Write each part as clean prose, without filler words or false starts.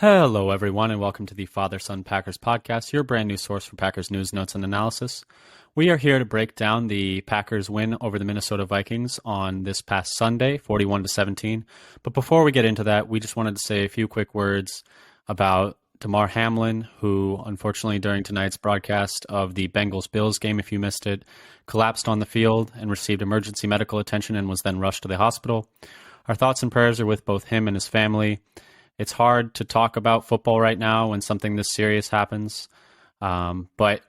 Hello, everyone, and welcome to the Father Son Packers podcast, your brand new source for Packers news, notes, and analysis. We are here to break down the Packers win over the Minnesota Vikings on this past Sunday, 41-17. But before we get into that, we just wanted to say a few quick words about Damar Hamlin, who unfortunately during tonight's broadcast of the Bengals-Bills game, if you missed it, collapsed on the field and received emergency medical attention and was then rushed to the hospital. Our thoughts and prayers are with both him and his family. It's hard to talk about football right now when something this serious happens. But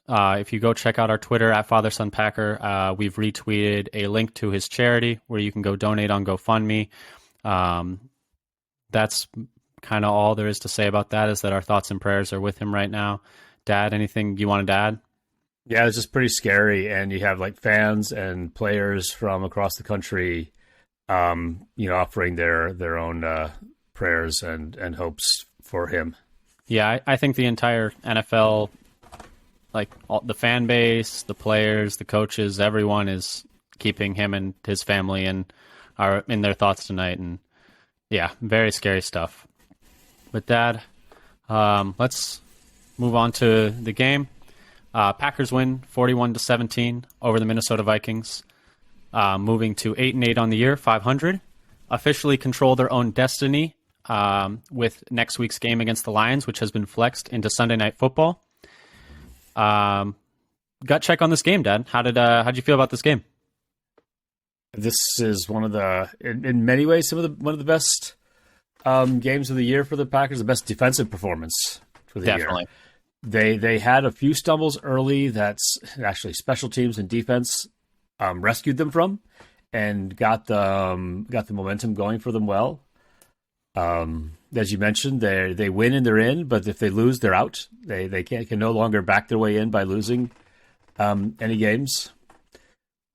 if you go check out our Twitter at FatherSonPacker, we've retweeted a link to his charity where you can go donate on GoFundMe. That's kind of all there is to say about that, is that our thoughts and prayers are with him right now. Dad, anything you wanted to add? Yeah, it's just pretty scary. And you have like fans and players from across the country, offering their own prayers and hopes for him. Yeah, I think the entire NFL, like the fan base, the players, the coaches, everyone is keeping him and his family and are in their thoughts tonight. And yeah, very scary stuff. But Dad, let's move on to the game. Packers win 41-17 over the Minnesota Vikings, moving to 8-8 on the year, 500. Officially control their own destiny with next week's game against the Lions, which has been flexed into Sunday Night Football. Gut check on this game, Dad. How'd you feel about this game? This is one of the, in many ways, one of the best games of the year for the Packers. The best defensive performance for the Definitely. year. They had a few stumbles early that's actually special teams and defense rescued them from, and got the momentum going for them well. As you mentioned, they win and they're in, but if they lose, they're out. They can no longer back their way in by losing any games.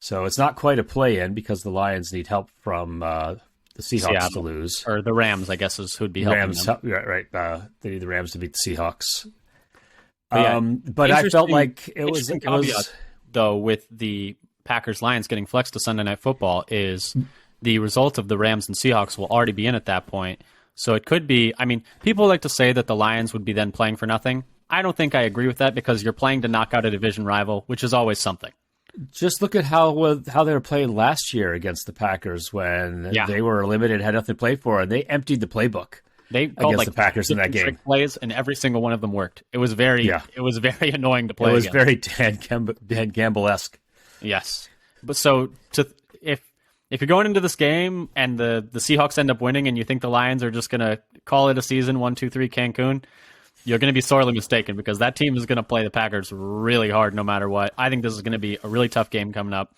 So it's not quite a play-in because the Lions need help from the Seahawks Seattle to lose. Or the Rams, I guess, is who'd be helping them. Right. They need the Rams to beat the Seahawks. But I felt like it was though, with the Packers-Lions getting flexed to Sunday Night Football, is the result of the Rams and Seahawks will already be in at that point. So it could be, people like to say that the Lions would be then playing for nothing. I don't think I agree with that, because you're playing to knock out a division rival, which is always something. Just look at how they were playing last year against the Packers when they were limited, had nothing to play for, and they emptied the playbook. They called against the Packers in that game. Plays, and every single one of them worked. It was very annoying to play. It was against. very Dan Campbell-esque. Yes, but so if you're going into this game and the Seahawks end up winning, and you think the Lions are just going to call it a season, 1-2-3 Cancun, you're going to be sorely mistaken, because that team is going to play the Packers really hard no matter what. I think this is going to be a really tough game coming up.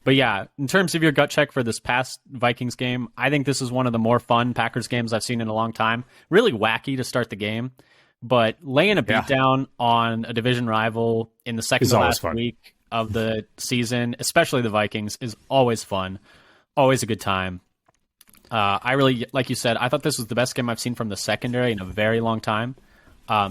But yeah, in terms of your gut check for this past Vikings game, I think this is one of the more fun Packers games I've seen in a long time. Really wacky to start the game, but laying a beatdown on a division rival in the second to last week of the season, especially the Vikings, is always fun, always a good time. I really, like you said, I thought this was the best game I've seen from the secondary in a very long time.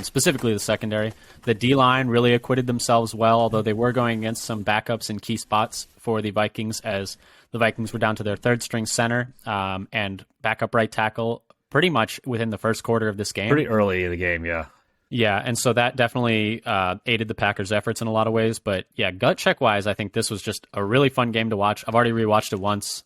Specifically the secondary. The D-line really acquitted themselves well, although they were going against some backups in key spots for the Vikings, as the Vikings were down to their third-string center and backup right tackle pretty much within the first quarter of this game. Pretty early in the game, yeah. Yeah, and so that definitely aided the Packers' efforts in a lot of ways. But yeah, gut check-wise, I think this was just a really fun game to watch. I've already rewatched it once.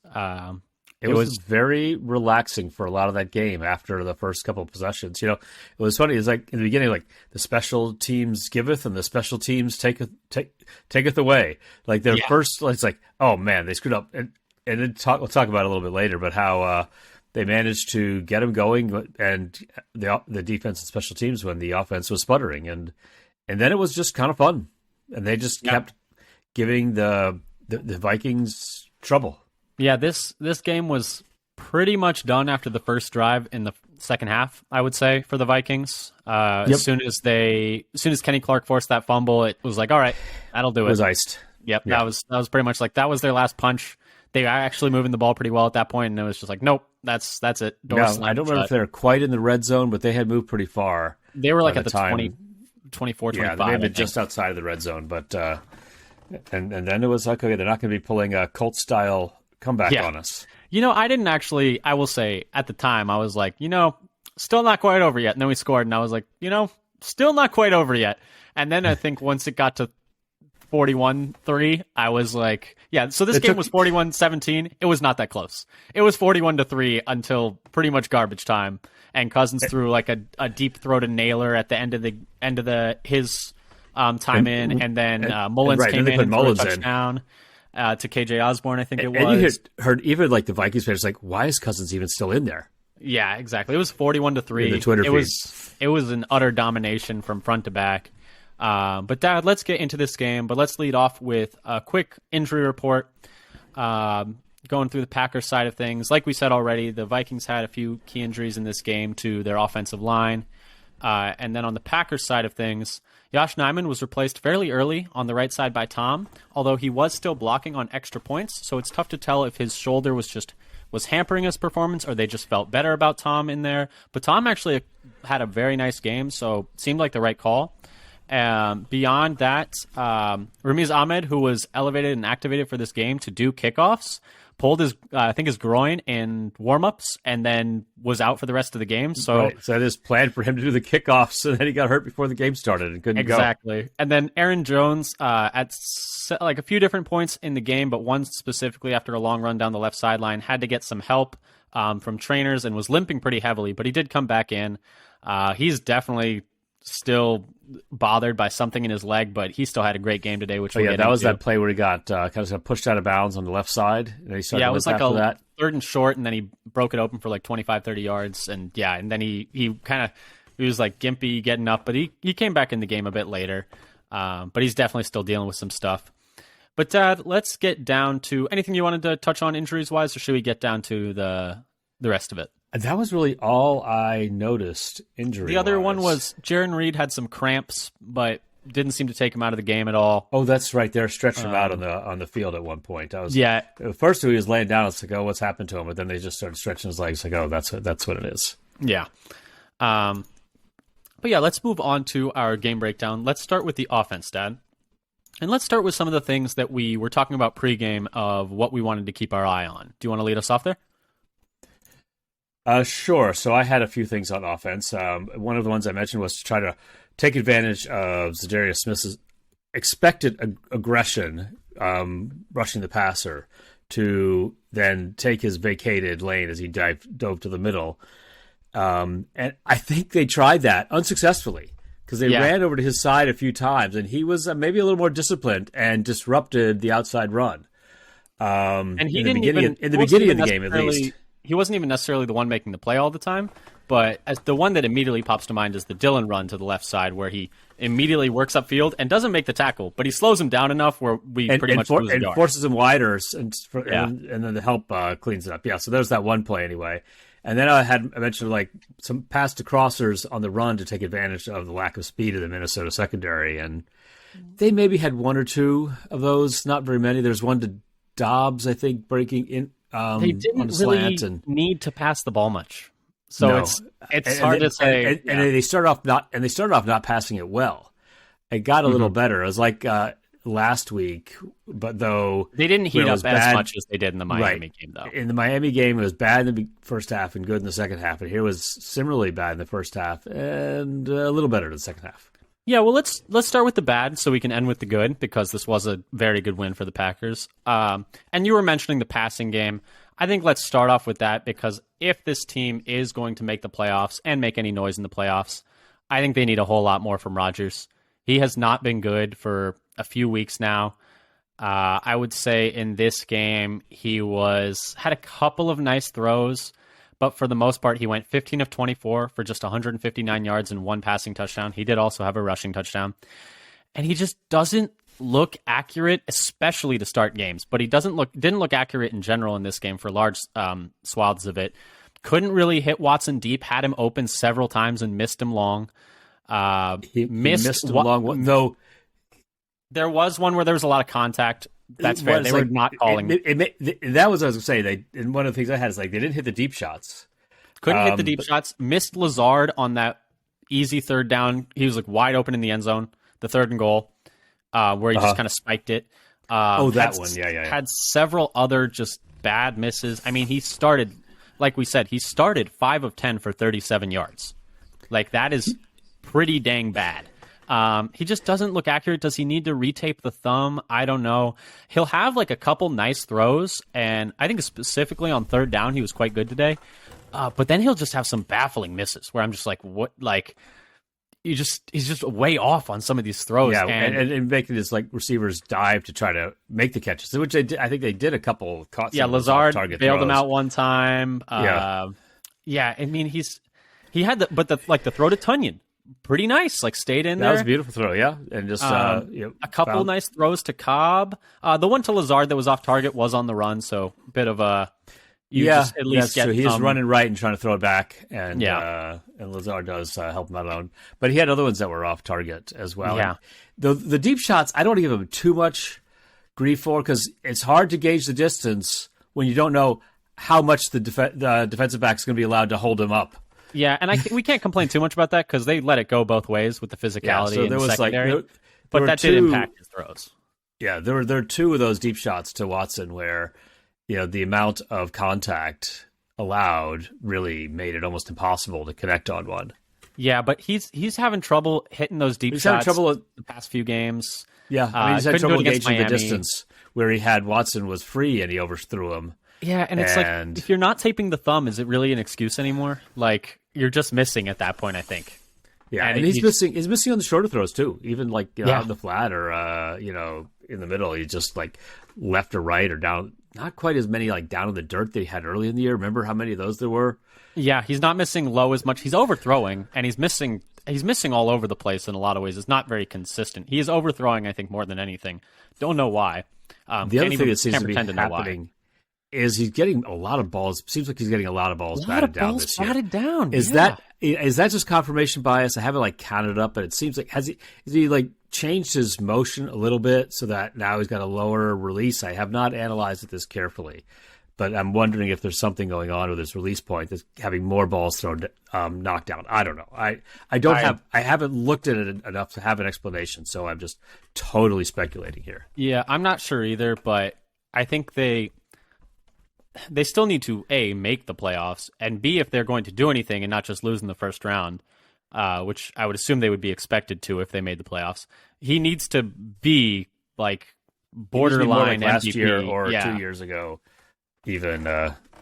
It was very relaxing for a lot of that game after the first couple of possessions. It was funny. It's like in the beginning, like the special teams giveth and the special teams taketh away. Like their first, it's like, oh man, they screwed up. And then we'll talk about it a little bit later, but how they managed to get them going, and the defense and special teams when the offense was sputtering, and then it was just kind of fun, and they just kept giving the Vikings trouble. Yeah, this game was pretty much done after the first drive in the second half, I would say, for the Vikings. As soon as Kenny Clark forced that fumble, it was like, all right, that'll do it. It was iced. Yep, that was pretty much like that was their last punch. They were actually moving the ball pretty well at that point, and it was just like, nope, that's it. I don't remember if they were quite in the red zone, but they had moved pretty far. They were like at the 20, 24, 25. Yeah, they may have been just outside of the red zone, but and then it was like, okay, they're not going to be pulling a Colts-style comeback on us. I didn't actually, I will say, at the time, I was like, still not quite over yet. And then we scored, and I was like, still not quite over yet. And then I think once it got to 41-3, I was like, yeah, so this game was 41-17. It was not that close. It was 41-3 until pretty much garbage time. And Cousins threw like a deep-throated nailer at the end of his time in, and then Mullins came in and threw a touchdown to KJ Osborne, I think it was. And you heard even like the Vikings fans like, why is Cousins even still in there? Yeah, exactly. It was 41-3. In the Twitter feed. It was an utter domination from front to back. But Dad, let's get into this game. But let's lead off with a quick injury report. Going through the Packers side of things, like we said already, the Vikings had a few key injuries in this game to their offensive line. And then on the Packers side of things, Josh Nijman was replaced fairly early on the right side by Tom, although he was still blocking on extra points. So it's tough to tell if his shoulder was hampering his performance or they just felt better about Tom in there. But Tom actually had a very nice game, so it seemed like the right call. Beyond that, Ramiz Ahmed, who was elevated and activated for this game to do kickoffs, pulled his groin in warmups and then was out for the rest of the game. So that is planned for him to do the kickoffs, and then he got hurt before the game started and couldn't go. Exactly. And then Aaron Jones at like a few different points in the game, but one specifically after a long run down the left sideline, had to get some help from trainers and was limping pretty heavily, but he did come back in. He's definitely still bothered by something in his leg, but he still had a great game today. That was that play where he got kind of pushed out of bounds on the left side. And he started it was like a third and short, and then he broke it open for like 25, 30 yards. And then he was like gimpy getting up, but he came back in the game a bit later. But he's definitely still dealing with some stuff. But Dad, let's get down to anything you wanted to touch on injuries wise, or should we get down to the rest of it? That was really all I noticed injury. The other one was Jaron Reed had some cramps, but didn't seem to take him out of the game at all. Oh, that's right. They're stretching him out on the field at one point. At first he was laying down. It's like, oh, what's happened to him? But then they just started stretching his legs. Like, oh, that's what it is. Yeah. But yeah, let's move on to our game breakdown. Let's start with the offense, Dad. And let's start with some of the things that we were talking about pregame of what we wanted to keep our eye on. Do you want to lead us off there? Sure. So I had a few things on offense. One of the ones I mentioned was to try to take advantage of Zadarius Smith's expected aggression, rushing the passer, to then take his vacated lane as he dove to the middle. And I think they tried that unsuccessfully because they ran over to his side a few times, and he was maybe a little more disciplined and disrupted the outside run. And he in the beginning of the game, at least. He wasn't even necessarily the one making the play all the time, but as the one that immediately pops to mind is the Dillon run to the left side, where he immediately works upfield and doesn't make the tackle, but he slows him down enough where we pretty much lose the yard. Forces him wider, and then the help cleans it up. Yeah, so there's that one play anyway. And then I mentioned like some pass to crossers on the run to take advantage of the lack of speed of the Minnesota secondary, and they maybe had one or two of those, not very many. There's one to Dobbs, I think, breaking in. They didn't really need to pass the ball much, so it's hard to say. And they started off not passing it well. It got a little better. It was like last week, but though they didn't heat up as much as they did in the Miami game, though. In the Miami game, it was bad in the first half and good in the second half, and here was similarly bad in the first half and a little better in the second half. Yeah, well, let's start with the bad so we can end with the good, because this was a very good win for the Packers. And you were mentioning the passing game. I think let's start off with that, because if this team is going to make the playoffs and make any noise in the playoffs, I think they need a whole lot more from Rodgers. He has not been good for a few weeks now. I would say in this game, he had a couple of nice throws, but for the most part, he went 15 of 24 for just 159 yards and one passing touchdown. He did also have a rushing touchdown. And he just doesn't look accurate, especially to start games. But he didn't look accurate in general in this game for large swaths of it. Couldn't really hit Watson deep, had him open several times and missed him long. He missed him long, though. There was one where there was a lot of contact. That's fair. They were not calling. That was what I was going to say. And one of the things I had is like they didn't hit the deep shots. Couldn't hit the deep shots. Missed Lazard on that easy third down. He was like wide open in the end zone, the third and goal, where he just kind of spiked it. That one. Yeah. Had several other just bad misses. I mean, he started like we said, he started 5 of 10 for 37 yards. Like, that is pretty dang bad. He just doesn't look accurate. Does he need to retape the thumb? I don't know. He'll have like a couple nice throws, and I think specifically on third down, he was quite good today. But then he'll just have some baffling misses where I'm just like, what? Like, he's just way off on some of these throws. Yeah, and making his like receivers dive to try to make the catches, which they did. I think they did a couple. Caught Lazard bailed him out one time. Yeah, I mean he had the throw to Tunyon, pretty nice. Like, stayed in there. That was a beautiful throw. Yeah, and just a couple nice throws to Cobb. The one to Lazard that was off target was on the run, so a bit of a. Just at least that's true. He's running right and trying to throw it back, and Lazard does help him out alone. But he had other ones that were off target as well. Yeah, the deep shots I don't give him too much grief for, because it's hard to gauge the distance when you don't know how much the defensive back is going to be allowed to hold him up. Yeah, and we can't complain too much about that because they let it go both ways with the physicality in the secondary. But that did impact his throws. Yeah, there were 2 of those deep shots to Watson where, the amount of contact allowed really made it almost impossible to connect on one. Yeah, but he's having trouble hitting those deep shots. Having trouble the past few games. Yeah, I mean, he's had trouble gauging the distance where he had Watson was free and he overthrew him. Yeah, and it's like, if you're not taping the thumb, is it really an excuse anymore? Like, you're just missing at that point, I think. Yeah, and he's missing on the shorter throws too. Even like out in the flat or in the middle, he's just like left or right or down. Not quite as many like down in the dirt they had early in the year. Remember how many of those there were? Yeah, he's not missing low as much. He's overthrowing, and he's missing all over the place in a lot of ways. It's not very consistent. He is overthrowing, I think, more than anything. Don't know why. The other thing that seems to be happening is he's getting a lot of balls. Seems like he's getting a lot of balls batted down this year. Is that just confirmation bias? I haven't like counted up, but it seems like has he like changed his motion a little bit so that now he's got a lower release? I have not analyzed it this carefully, but I'm wondering if there's something going on with his release point that's having more balls thrown knocked down. I don't know. I haven't looked at it enough to have an explanation, so I'm just totally speculating here. Yeah, I'm not sure either, but I think they still need to A, make the playoffs, and B, if they're going to do anything and not just lose in the first round, which I would assume they would be expected to if they made the playoffs, he needs to be like borderline like last MVP. Year or 2 years ago, even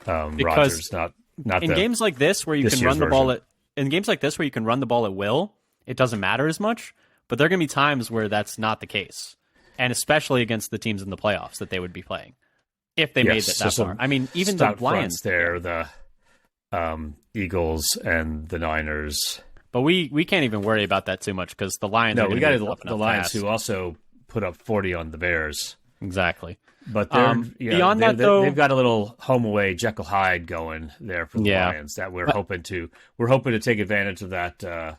Rodgers. Not in games like this where you can run the ball at will, it doesn't matter as much. But there are going to be times where that's not the case, and especially against the teams in the playoffs that they would be playing. If they made it that far. I mean, even the Lions there, the Eagles and the Niners. But we can't even worry about that too much because the Lions. No, we got the Lions who also put up 40 on the Bears. Exactly. But beyond that, though, they've got a little home away Jekyll Hyde going there for the Lions that we're hoping to take advantage of that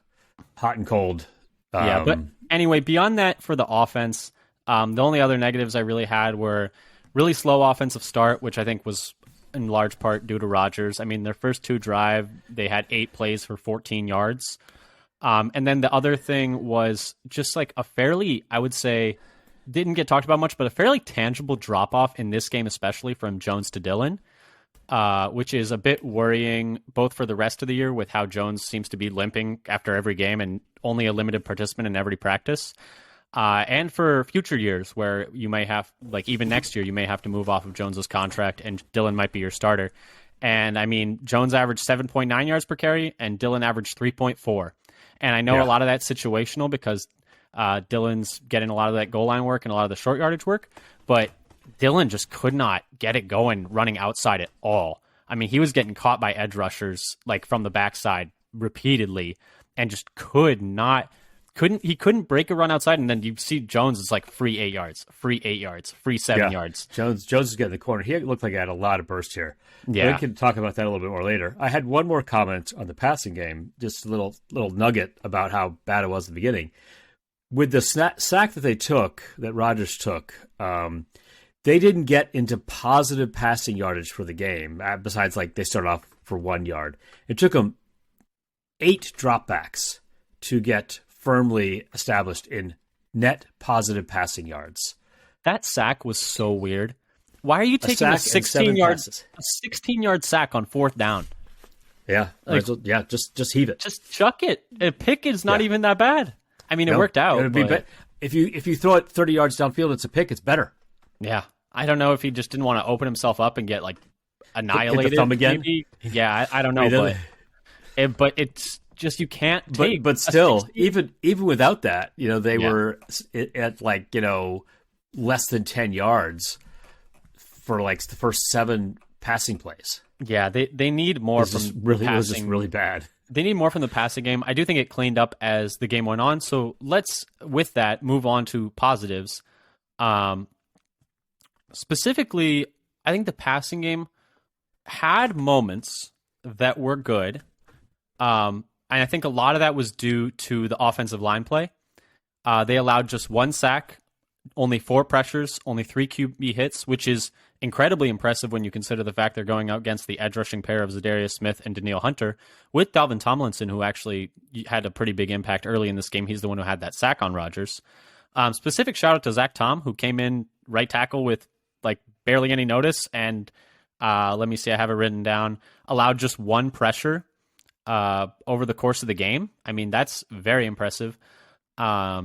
hot and cold. But anyway, beyond that, for the offense, the only other negatives I really had were really slow offensive start, which I think was in large part due to Rodgers. I mean, their first 2 drive, they had 8 plays for 14 yards. And then the other thing was just like a fairly, I would say, didn't get talked about much, but a fairly tangible drop-off in this game, especially from Jones to Dillon, which is a bit worrying both for the rest of the year with how Jones seems to be limping after every game and only a limited participant in every practice. And for future years where you may have, like even next year, you may have to move off of Jones's contract and Dillon might be your starter. And I mean, Jones averaged 7.9 yards per carry and Dillon averaged 3.4. And I know a lot of that's situational because Dillon's getting a lot of that goal line work and a lot of the short yardage work, but Dillon just could not get it going running outside at all. I mean, he was getting caught by edge rushers like from the backside repeatedly and just couldn't break a run outside, and then you see Jones is like free 8 yards, free 8 yards, free 7 yards. Jones is getting the corner. He looked like he had a lot of burst here. Yeah, we can talk about that a little bit more later. I had one more comment on the passing game, just a little nugget about how bad it was at the beginning. With the sack that Rodgers took, they didn't get into positive passing yardage for the game. Besides, like they started off for 1 yard. It took them 8 dropbacks to get firmly established in net positive passing yards. That sack was so weird Why are you taking a sack and 16-yard sack on fourth down? Yeah, just heave it. Just chuck it. A pick is not even that bad. I mean, it worked out. If you throw it 30 yards downfield, it's a pick. It's better. Yeah, I don't know if he just didn't want to open himself up and get like annihilated. Hit the thumb again. Maybe. Yeah, I don't know, but it's just you can't take. But still, even without that, they were at like less than 10 yards for like the first 7 passing plays. Yeah, they need more from passing. It was just really bad. They need more from the passing game. I do think it cleaned up as the game went on. So let's, with that, move on to positives. Specifically, I think the passing game had moments that were good. And I think a lot of that was due to the offensive line play. They allowed just 1 sack, only 4 pressures, only 3 QB hits, which is incredibly impressive when you consider the fact they're going out against the edge rushing pair of Zadarius Smith and Danielle Hunter with Dalvin Tomlinson, who actually had a pretty big impact early in this game. He's the one who had that sack on Rodgers. Specific shout out to Zach Tom, who came in right tackle with like barely any notice. And let me see, I have it written down, allowed just 1 pressure over the course of the game. I mean, that's very impressive. I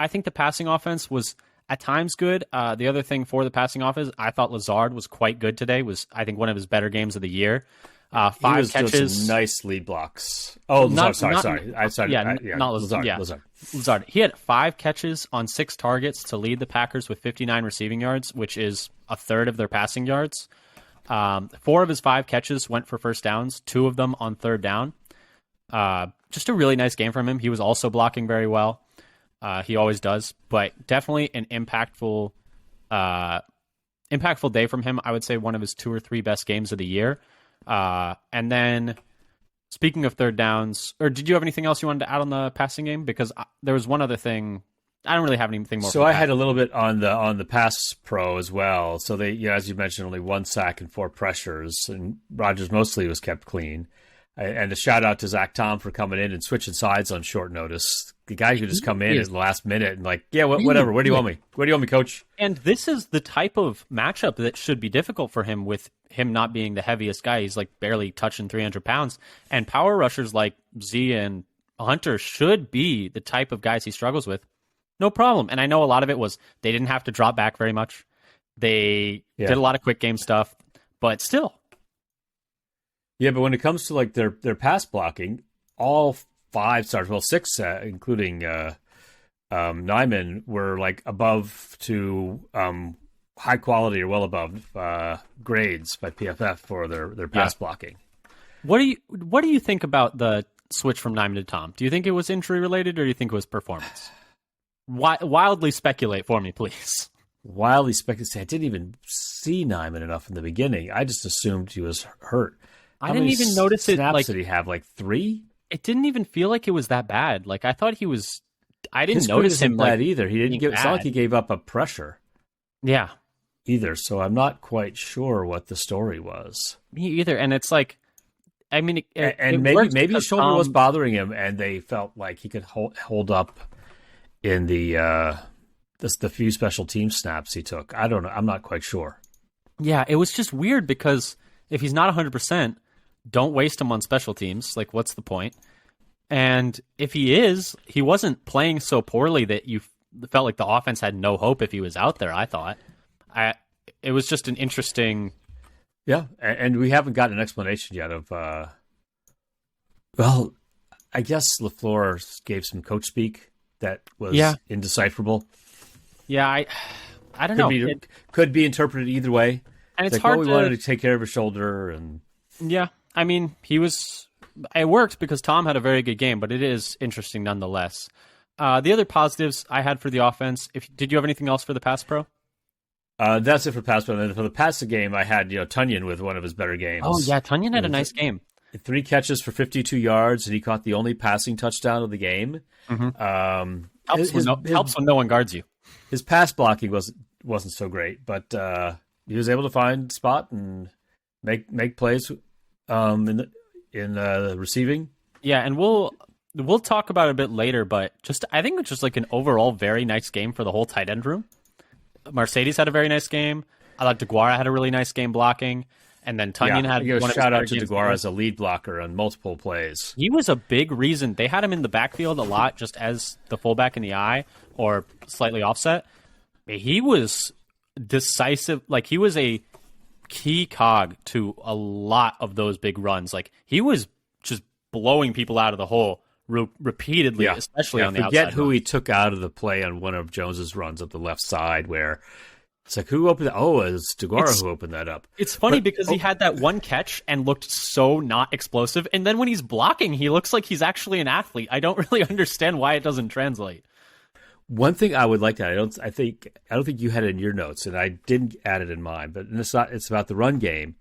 think the passing offense was at times good. The other thing for the passing offense, I thought Lazard was quite good today. Was, I think, one of his better games of the year. 5 catches, just nice lead blocks. Oh, sorry. Not Lazard. Yeah, Lazard. He had 5 catches on 6 targets to lead the Packers with 59 receiving yards, which is a third of their passing yards. 4 of his 5 catches went for first downs, 2 of them on third down. Just a really nice game from him. He was also blocking very well. He always does, but definitely an impactful day from him. I would say one of his 2 or 3 best games of the year. And then, speaking of third downs, or did you have anything else you wanted to add on the passing game? Because there was one other thing. I don't really have anything more. So I had a little bit on the pass pro as well. So they, as you mentioned, only 1 sack and 4 pressures, and Rodgers mostly was kept clean. And a shout out to Zach Tom for coming in and switching sides on short notice. The guy who just come in at the last minute and like, whatever. Where do you want me? Where do you want me, coach? And this is the type of matchup that should be difficult for him, with him not being the heaviest guy. He's like barely touching 300 pounds. And power rushers like Z and Hunter should be the type of guys he struggles with. No problem. And I know a lot of it was they didn't have to drop back very much. They did a lot of quick game stuff, but still. Yeah, but when it comes to like their pass blocking, all 5 stars, well 6, including Nyman, were like above to high quality or well above grades by PFF for their pass blocking. What do you think about the switch from Nyman to Tom? Do you think it was injury related, or do you think it was performance? Wildly speculate for me, please. Wildly speculate. I didn't even see Nyman enough in the beginning. I just assumed he was hurt. I didn't even notice it. Snaps did he have? Like 3? It didn't even feel like it was that bad. Like I thought he was. I didn't His notice him bad either. He didn't give. It's not like he gave up a pressure. Yeah. Either. So I'm not quite sure what the story was. Me either. And it's like, I mean, maybe his shoulder was bothering him, and they felt like he could hold up in the few special team snaps he took. I don't know. I'm not quite sure. Yeah, it was just weird because if he's not 100%. Don't waste him on special teams. Like, what's the point? And if he wasn't playing so poorly that you felt like the offense had no hope if he was out there, I thought. It was just an interesting... Yeah, and we haven't got an explanation yet of... well, I guess LaFleur gave some coach speak that was indecipherable. Yeah, I don't know. Could be interpreted either way. And it's hard we wanted to take care of his shoulder and... Yeah, I mean, it worked because Tom had a very good game, but it is interesting nonetheless. The other positives I had for the offense, did you have anything else for the pass pro? That's it for pass pro. And then for the passing game, I had Tunyon with one of his better games. Oh, yeah, Tunyon had a nice game. 3 catches for 52 yards, and he caught the only passing touchdown of the game. Mm-hmm. Helps when no one guards you. His pass blocking wasn't so great, but he was able to find spot and make plays in the receiving. Yeah, and we'll talk about it a bit later, but I think it's just like an overall very nice game for the whole tight end room. Mercedes had a very nice game. I thought DeGuara had a really nice game blocking, and then Tunyon had one shout out to games DeGuara as a lead blocker on multiple plays. He was a big reason. They had him in the backfield a lot just as the fullback in the eye or slightly offset. He was decisive. Like, he was a key cog to a lot of those big runs. Like, he was just blowing people out of the hole repeatedly, especially on the outside. Forget who he took out of the play on one of Jones's runs up the left side where it's like, who opened that? Oh, it's DeGuara who opened that up. It's funny because he had that one catch and looked so not explosive. And then when he's blocking, he looks like he's actually an athlete. I don't really understand why it doesn't translate. One thing I would like to add, I don't think you had it in your notes, and I didn't add it in mine, but it's about the run game.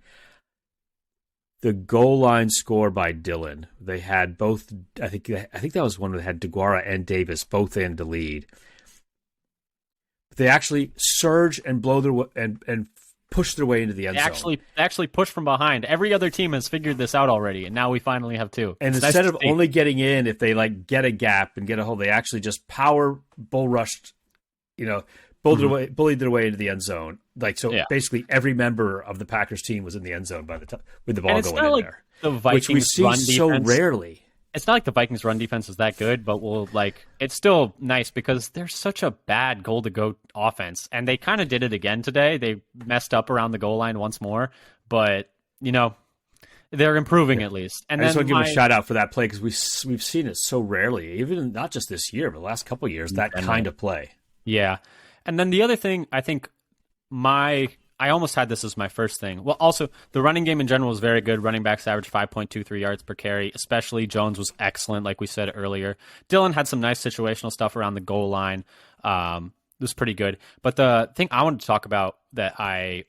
The goal line score by Dillon. They had both. I think that was one that had DeGuara and Davis both in the lead. They actually surge and blow and push their way into the end zone. They actually push from behind. Every other team has figured this out already, and now we finally have two. And instead of only getting in, if they like get a gap and get a hole, they actually just power bull rushed, bullied their way into the end zone. Basically every member of the Packers team was in the end zone by the time with the ball going in there. The Vikings which we see run so defense. Rarely. It's not like the Vikings run defense is that good, but it's still nice because they're such a bad goal to go offense. And they kind of did it again today. They messed up around the goal line once more, but they're improving at least. And I just want to give a shout out for that play because we've seen it so rarely, even not just this year, but the last couple of years, that kind of play. Yeah. And then the other thing, I think I almost had this as my first thing. Well, also, the running game in general was very good. Running backs averaged 5.23 yards per carry. Especially Jones was excellent, like we said earlier. Dillon had some nice situational stuff around the goal line. It was pretty good. But the thing I wanted to talk about that I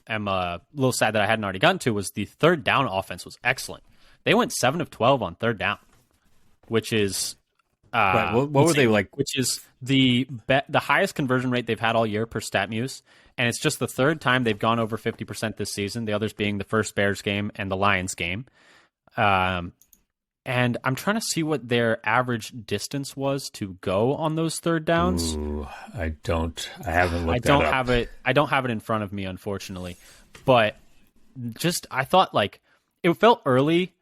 am a little sad that I hadn't already gotten to was the third down offense was excellent. They went 7 of 12 on third down, which is... right. What were they like? Which is the highest conversion rate they've had all year per StatMuse, and it's just the third time they've gone over 50% this season. The others being the first Bears game and the Lions game. And I'm trying to see what their average distance was to go on those third downs. Ooh, I haven't looked that up. I don't have it in front of me, unfortunately. But I thought it felt early.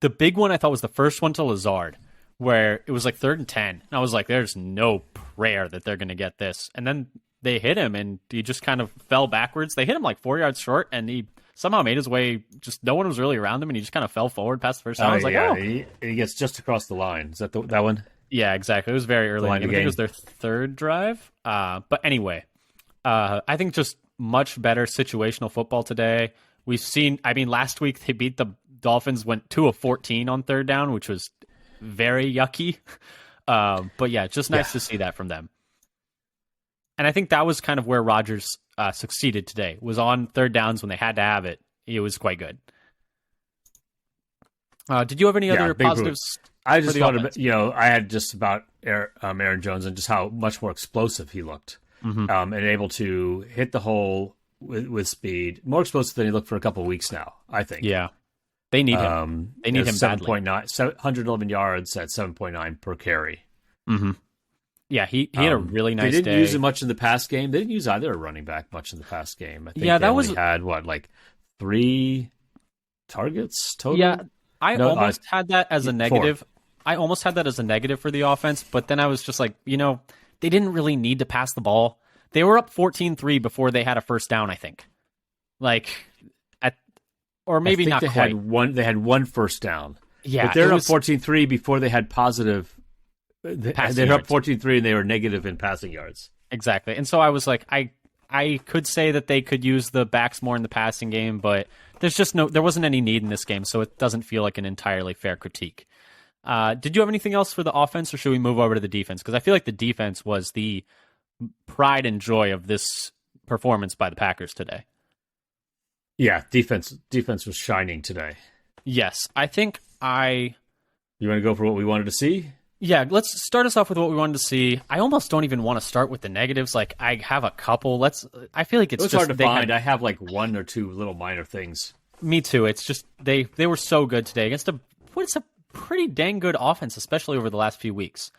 The big one I thought was the first one to Lazard, where it was 3rd and 10. And I was like, there's no prayer that they're going to get this. And then they hit him, and he just kind of fell backwards. They hit him 4 yards short, and he somehow made his way. Just no one was really around him, and he just kind of fell forward past the first down. I was like, oh. He gets just across the line. Is that that one? Yeah, exactly. It was very early in the game. I think it was their third drive. But anyway, I think just much better situational football today. We've seen, last week they beat the Dolphins, went 2 of 14 on third down, which was very yucky. But yeah, just nice to see that from them. And I think that was kind of where Rodgers succeeded today, was on third downs when they had to have it. It was quite good. Did you have any other positives? I just wanted to, I had just about Aaron Jones and just how much more explosive he looked, and able to hit the hole with speed, more explosive than he looked for a couple of weeks now, I think. Yeah. They need him. They need him badly. 111 yards at 7.9 per carry. Mm-hmm. Yeah, he had a really nice day. They didn't use him much in the past game. They didn't use either a running back much in the past game. I think they only had, 3 targets total? Yeah, I almost had that as a negative. 4. I almost had that as a negative for the offense, but then I was just like, they didn't really need to pass the ball. They were up 14-3 before they had a first down, I think. Or maybe not quite. They had one first down. Yeah, but they're up 14-3 before they had positive. They're up 14-3 and they were negative in passing yards. Exactly, and so I was like, I could say that they could use the backs more in the passing game, but there wasn't any need in this game, so it doesn't feel like an entirely fair critique. Did you have anything else for the offense, or should we move over to the defense? Because I feel like the defense was the pride and joy of this performance by the Packers today. Yeah, defense was shining today. Yes, I think You want to go for what we wanted to see? Yeah, let's start us off with what we wanted to see. I almost don't even want to start with the negatives. I have a couple. I feel like it's just hard to find. I have 1 or 2 little minor things. Me too. It's just they were so good today against a pretty dang good offense, especially over the last few weeks.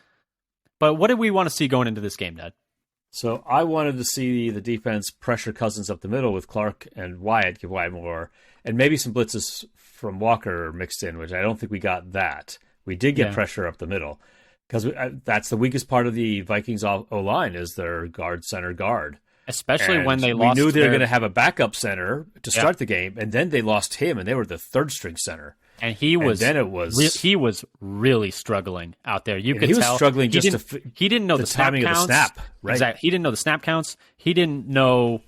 But what did we want to see going into this game, Ned? So I wanted to see the defense pressure Cousins up the middle with Clark and Wyatt, give Wyatt more, and maybe some blitzes from Walker mixed in, which I don't think we got that. We did get pressure up the middle because that's the weakest part of the Vikings O-line is their center guard. Especially when they lost. We knew they were going to have a backup center to start the game, and then they lost him, and they were the third string center. And he was really struggling out there. You could he was tell struggling he didn't know the timing snap counts. of the snap. Right? Exactly. He didn't know the snap counts. He didn't know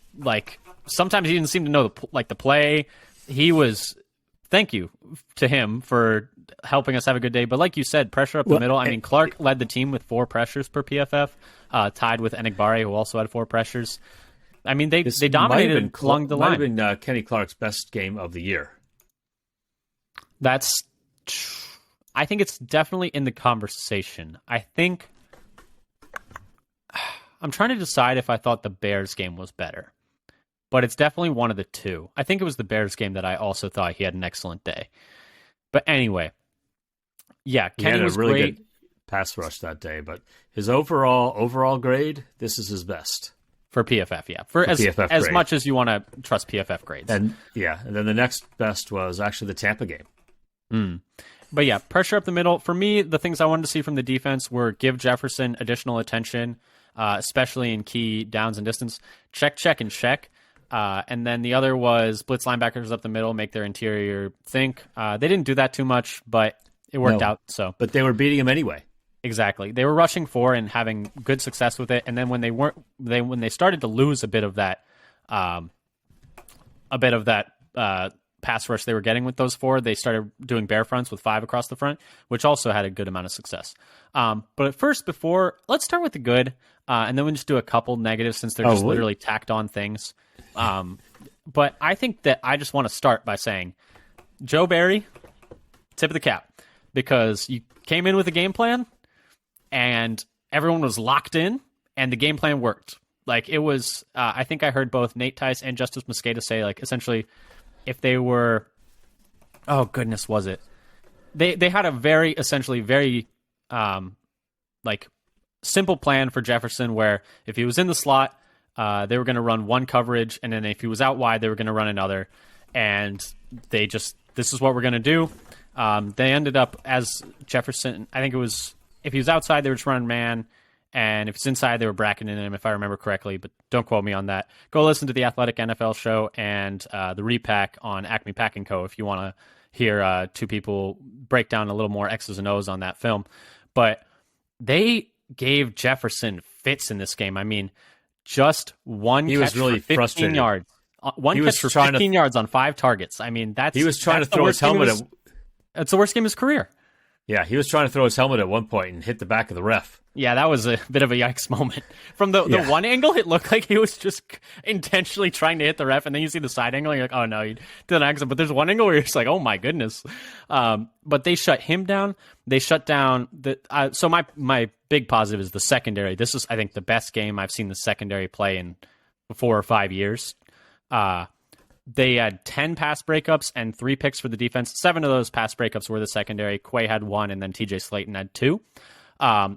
sometimes he didn't seem to know the play. He was. Thank you to him for helping us have a good day. But like you said, pressure up the middle. I mean, Clark led the team with 4 pressures per PFF, tied with Enigbare, who also had 4 pressures. I mean, they dominated along the line. Might have been Kenny Clark's best game of the year. I think it's definitely in the conversation. I think I'm trying to decide if I thought the Bears game was better, but it's definitely one of the two. I think it was the Bears game that I also thought he had an excellent day. But anyway, yeah, Kenny was really great. Good pass rush that day, but his overall grade, this is his best. For PFF, yeah. For PFF as much as you want to trust PFF grades. And then the next best was actually the Tampa game. But yeah, pressure up the middle. For me, the things I wanted to see from the defense were give Jefferson additional attention, especially in key downs and distance. Check, and check. And then the other was blitz linebackers up the middle, make their interior think. They didn't do that too much, but it worked out. So, but they were beating him anyway. Exactly. They were rushing 4 and having good success with it. And then when they started to lose a bit of that pass rush they were getting with those 4, they started doing bear fronts with 5 across the front, which also had a good amount of success. But first, let's start with the good, and then we'll just do a couple negatives since they're literally tacked on things. But I think that I just want to start by saying, Joe Barry, tip of the cap, because you came in with a game plan, and everyone was locked in, and the game plan worked. Like, it was, I think I heard both Nate Tice and Justice Mosqueda say, like, essentially, if they were, oh goodness, was it? They had a very simple plan for Jefferson, where if he was in the slot, they were going to run one coverage, and then if he was out wide, they were going to run another. And this is what we're going to do. They ended up as Jefferson, I think it was, if he was outside, they were just running man. And if it's inside, they were bracketing him, if I remember correctly, but don't quote me on that. Go listen to the Athletic NFL show and the repack on Acme Pack & Co. if you want to hear 2 people break down a little more X's and O's on that film. But they gave Jefferson fits in this game. I mean, just one catch for 15 yards. One catch for 15 yards on 5 targets. I mean, he was trying to throw his helmet. It's the worst game of his career. Yeah, he was trying to throw his helmet at one point and hit the back of the ref. Yeah, that was a bit of a yikes moment. From the one angle, it looked like he was just intentionally trying to hit the ref, and then you see the side angle, and you're like, oh no, he did an accident. But there's one angle where you're just like, oh my goodness. But they shut him down. They shut down so my big positive is the secondary. This is, I think, the best game I've seen the secondary play in 4 or 5 years. They had 10 pass breakups and 3 picks for the defense. 7 of those pass breakups were the secondary. Quay had 1, and then TJ Slayton had 2.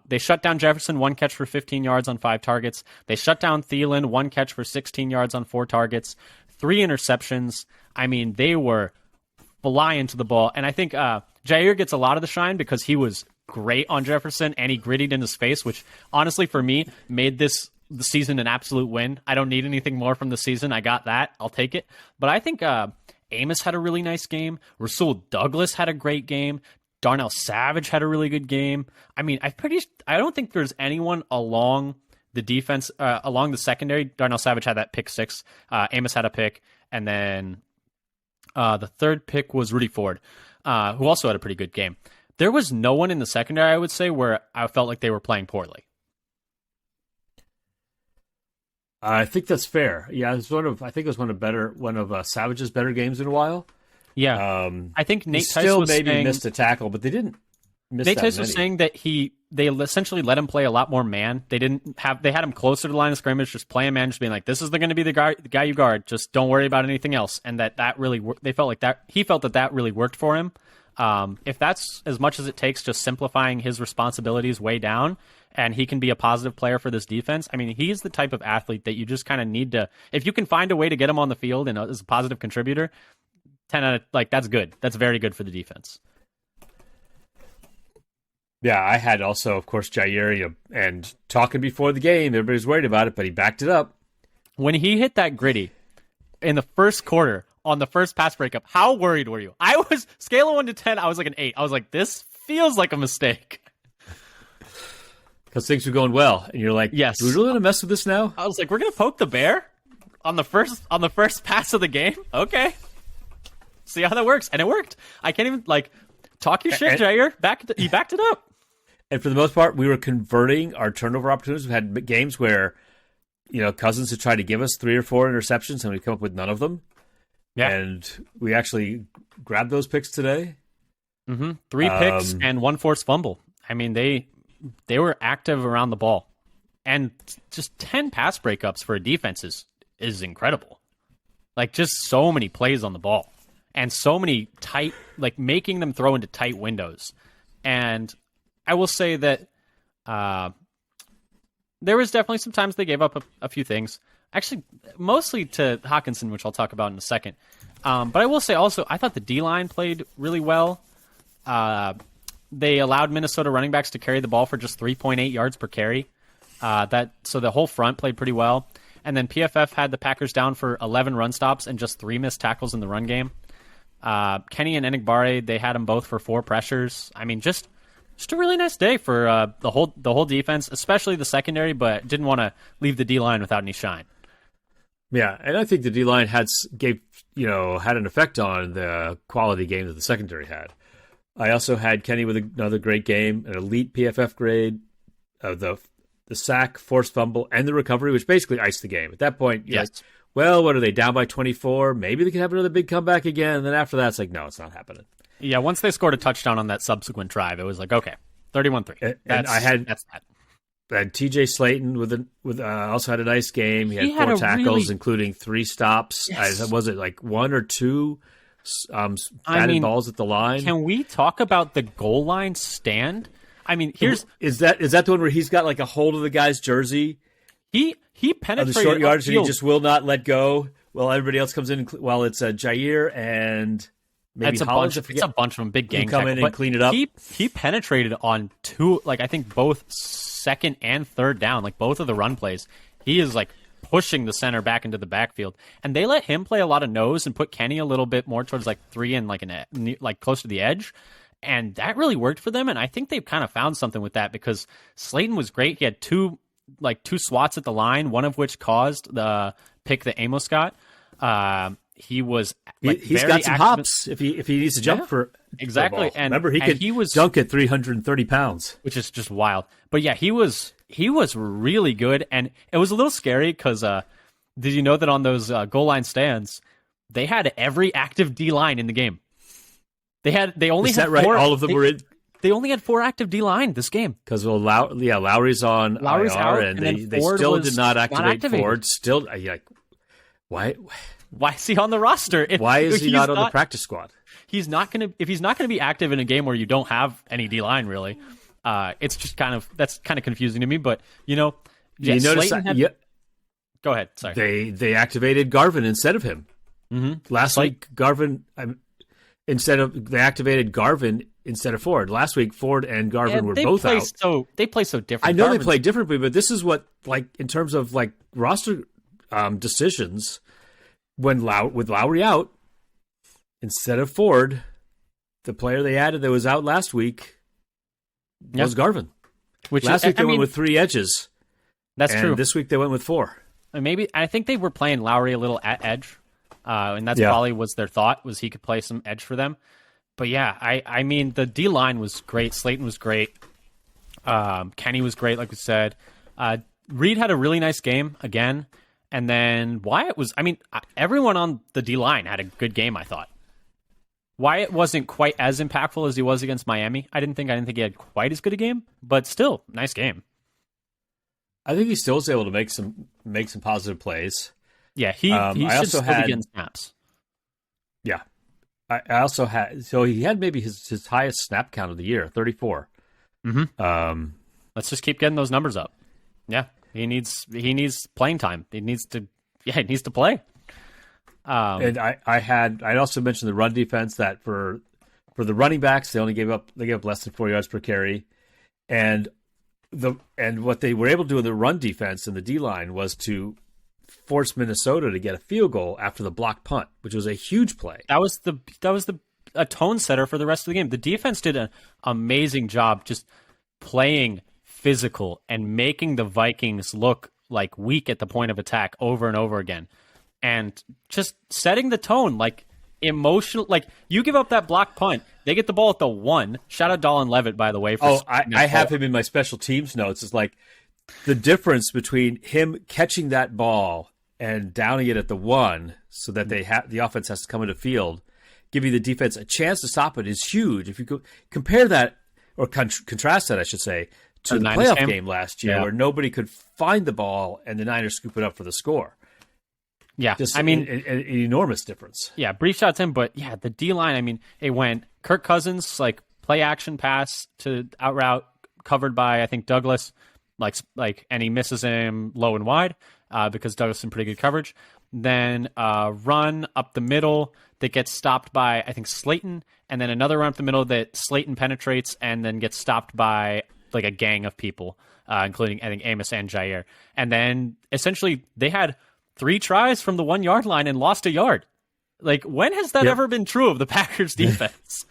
They shut down Jefferson, 1 catch for 15 yards on 5 targets. They shut down Thielen, 1 catch for 16 yards on 4 targets. 3 interceptions. I mean, they were flying to the ball. And I think Jair gets a lot of the shine because he was great on Jefferson, and he grittied in his face, which honestly for me made the season an absolute win. I don't need anything more from the season. I got that. I'll take it. But I think Amos had a really nice game. Rasul Douglas had a great game. Darnell Savage had a really good game. I mean, I don't think there's anyone along the defense, along the secondary. Darnell Savage had that pick 6. Amos had a pick. And then the third pick was Rudy Ford, who also had a pretty good game. There was no one in the secondary, I would say, where I felt like they were playing poorly. I think that's fair. Yeah, it was one of Savage's better games in a while. Yeah, I think Nate Tice still maybe missed a tackle, but they didn't miss Nate that Tice many. was saying that they essentially let him play a lot more man. They had him closer to the line of scrimmage, just playing man, just being like, this is going to be the guy you guard. Just don't worry about anything else. And that really he felt that really worked for him. If that's as much as it takes, just simplifying his responsibilities way down, and he can be a positive player for this defense. I mean, he's the type of athlete that you just kind of need to. If you can find a way to get him on the field and as a positive contributor, 10 out of that's good. That's very good for the defense. Yeah, I had also, of course, Jair, and talking before the game, everybody's worried about it, but he backed it up. When he hit that gritty in the first quarter on the first pass breakup, how worried were you? I was, scale of 1 to 10, I was like an 8. I was like, this feels like a mistake. Because things were going well, and you're like, yes. Do we really want to mess with this now? I was like, we're going to poke the bear on the first pass of the game? Okay. See how that works. And it worked. I can't even, talk your shit, Jair. He backed it up. And for the most part, we were converting our turnover opportunities. We had games where, Cousins had tried to give us 3 or 4 interceptions, and we come up with none of them. Yeah. And we actually grabbed those picks today. 3 picks and 1 forced fumble. I mean, they were active around the ball. And just 10 pass breakups for a defense is incredible. Just so many plays on the ball. And so many tight, making them throw into tight windows. And I will say that there was definitely some times they gave up a few things. Actually, mostly to Hawkinson, which I'll talk about in a second. But I will say also, I thought the D-line played really well. They allowed Minnesota running backs to carry the ball for just 3.8 yards per carry. So the whole front played pretty well. And then PFF had the Packers down for 11 run stops and just 3 missed tackles in the run game. Kenny and Enigbare, they had them both for 4 pressures. I mean, just a really nice day for the whole defense, especially the secondary, but didn't want to leave the D-line without any shine. Yeah, and I think the D-line had an effect on the quality game that the secondary had. I also had Kenny with another great game, an elite PFF grade, the sack, forced fumble, and the recovery, which basically iced the game. At that point, you're like, well, what are they, down by 24? Maybe they can have another big comeback again. And then after that, it's like, no, it's not happening. Yeah, once they scored a touchdown on that subsequent drive, it was like, okay, 31-3. That's that. And TJ Slayton also had a nice game. He had 4 tackles, including 3 stops. Yes. Was it 1 or 2 batted balls at the line? Can we talk about the goal line stand? I mean, is that the one where he's got a hold of the guy's jersey? He penetrated the short yards, and he just will not let go. Well, everybody else comes in. Well, it's Jair and maybe Hollins. It's a bunch of them. Big gang come in and clean it up. He penetrated on 2, I think both second and third down, both of the run plays. He is pushing the center back into the backfield, and they let him play a lot of nose and put Kenny a little bit more towards 3 and close to the edge. And that really worked for them, and I think they've kind of found something with that because Slayton was great. He had 2 swats at the line, one of which caused the pick that Amos got. He was he's got some hops if he needs to jump for exactly. And remember, he could dunk at 330 pounds, which is just wild. But yeah, he was really good, and it was a little scary because did you know that on those goal line stands they had every active D line in the game? They only had 4. All of them were in. They only had 4 active D-line this game. Because, Lowry's on Lowry's IR, out, and they still did not activate Ford. Still, why? Why is he on the roster? Why is he not on the practice squad? If he's not going to be active in a game where you don't have any D-line, really, it's just that's kind of confusing to me. But, you notice Go ahead, sorry. They activated Garvin instead of him. Mm-hmm. Last week, Garvin... they activated Garvin instead of Ford. Last week, Ford and Garvin were both out. They play so different. I know they play differently, but this is what, in terms of roster decisions, with Lowry out instead of Ford, the player they added that was out last week was Garvin. Last week they went with 3 edges. That's true. This week they went with 4. And I think they were playing Lowry a little at edge. And that's probably was their thought, was he could play some edge for them. But yeah, I mean, the D-line was great. Slayton was great. Kenny was great, like we said. Reed had a really nice game again. And then Wyatt everyone on the D-line had a good game, I thought. Wyatt wasn't quite as impactful as he was against Miami. I didn't think he had quite as good a game, but still, nice game. I think he still was able to make some positive plays. Yeah, he should still be getting snaps. Yeah. I also had, so he had maybe his highest snap count of the year, 34. Mm-hmm. Let's just keep getting those numbers up. Yeah, he needs playing time. He needs to play. And I also mentioned the run defense, that for the running backs, they gave up less than 4 yards per carry, and what they were able to do in the run defense and the D line was to force Minnesota to get a field goal after the blocked punt, which was a huge play. That was a tone setter for the rest of the game. The defense did an amazing job just playing physical and making the Vikings look like weak at the point of attack over and over again, and just setting the tone, like emotional. Like, you give up that block punt, they get the ball at the 1. Shout out Dolan Levitt, by the way. I have him in my special teams notes. It's like the difference between him catching that ball and downing it at the 1, so that the offense has to come into field, giving the defense a chance to stop it, is huge. If you compare that, or contrast that, I should say, to the playoff game last year, where nobody could find the ball and the Niners scoop it up for the score. Yeah, just an enormous difference. Yeah, brief shot to him, but yeah, the D-line, I mean, it went Kirk Cousins, like, play action pass to out route, covered by, I think, Douglas, and he misses him low and wide because Douglas is in pretty good coverage. Then run up the middle that gets stopped by, I think, Slayton, and then another run up the middle that Slayton penetrates and then gets stopped by like a gang of people, including, I think, Amos and Jair. And then essentially they had 3 tries from the 1 yard line and lost a yard. Like, when has that ever been true of the Packers defense?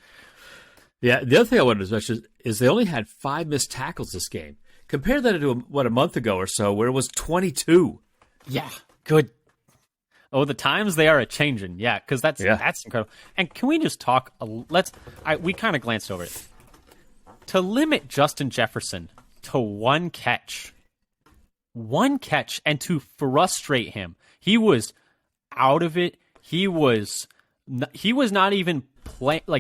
Yeah, the other thing I wanted to mention is they only had 5 missed tackles this game. Compare that to a month ago or so, where it was 22. Yeah, good. Oh, the times they are a-changing. Yeah, because that's incredible. And can we just talk? We kind of glanced over it. To limit Justin Jefferson to 1 catch, and to frustrate him, he was out of it. He was not even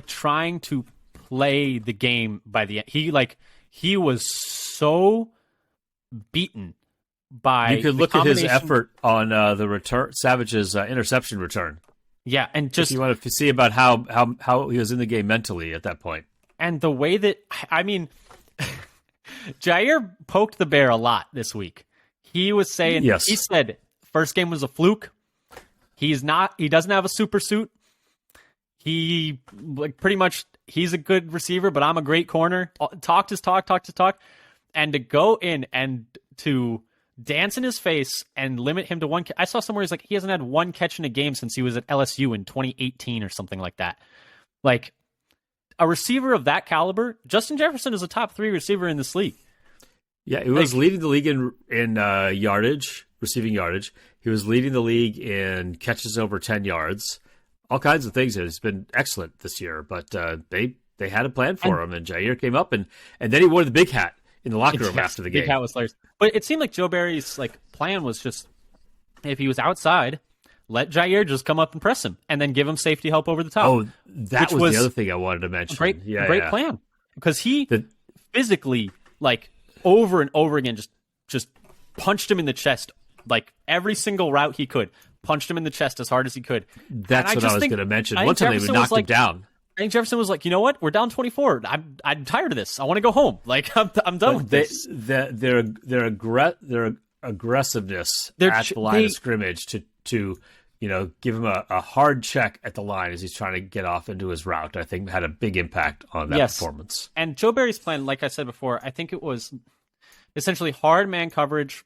trying to play the game by the end. He was so beaten by. You could look at his effort on the return, Savage's interception return. Yeah, and just, if you want to see about how he was in the game mentally at that point, and the way that, I mean, Jair poked the bear a lot this week. He was saying, he said first game was a fluke. He doesn't have a super suit. He, pretty much, he's a good receiver, but I'm a great corner. Talk his talk. And to go in and to dance in his face and limit him to 1 catch. I saw somewhere he's like, he hasn't had 1 catch in a game since he was at LSU in 2018 or something like that. Like, a receiver of that caliber, Justin Jefferson is a top 3 receiver in this league. Yeah, he was leading the league in yardage, receiving yardage. He was leading the league in catches over 10 yards. All kinds of things. It's been excellent this year, but they had a plan for him, and Jair came up, and then he wore the big hat in the locker room after the game. Big hat was hilarious. But it seemed like Joe Barry's plan was just, if he was outside, let Jair just come up and press him, and then give him safety help over the top. Oh, that was the other thing I wanted to mention. Great plan, because he physically, over and over again, just punched him in the chest, every single route he could. Punched him in the chest as hard as he could. That's what I was going to mention. One time they would knock him down. I think Jefferson was like, you know what? We're down 24. I'm tired of this. I want to go home. I'm done with this. Their aggressiveness at the line of scrimmage to give him a hard check at the line as he's trying to get off into his route, I think had a big impact on that performance. And Joe Barry's plan, like I said before, I think it was essentially hard man coverage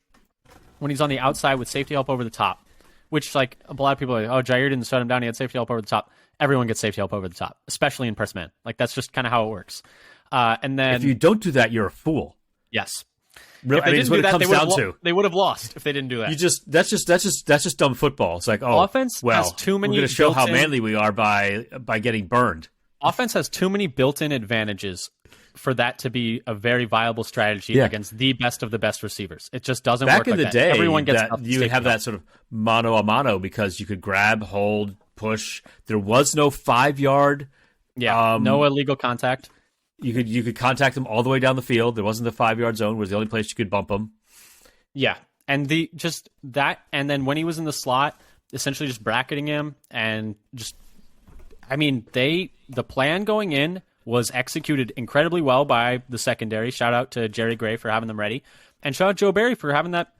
when he's on the outside with safety help over the top, which, a lot of people are like, oh, Jair didn't shut him down. He had safety help over the top. Everyone gets safety help over the top, especially in press man. That's just kind of how it works. And then, if you don't do that, you're a fool. Yes. Really, if they didn't do that, they would have lost if they didn't do that. That's just dumb football. It's like, offense has too many. We're going to show how manly we are by getting burned. Offense has too many built-in advantages for that to be a very viable strategy against the best of the best receivers. It just doesn't work. Back in the day, everyone gets you would have that sort of mano a mano because you could grab, hold, push. There was no 5-yard. Yeah, no illegal contact. You could contact them all the way down the field. There wasn't the 5-yard zone. Was the only place you could bump them. Yeah, and and then when he was in the slot, essentially just bracketing him and just I mean, the plan going in was executed incredibly well by the secondary. Shout out to Jerry Gray for having them ready, and shout out Joe Barry for having that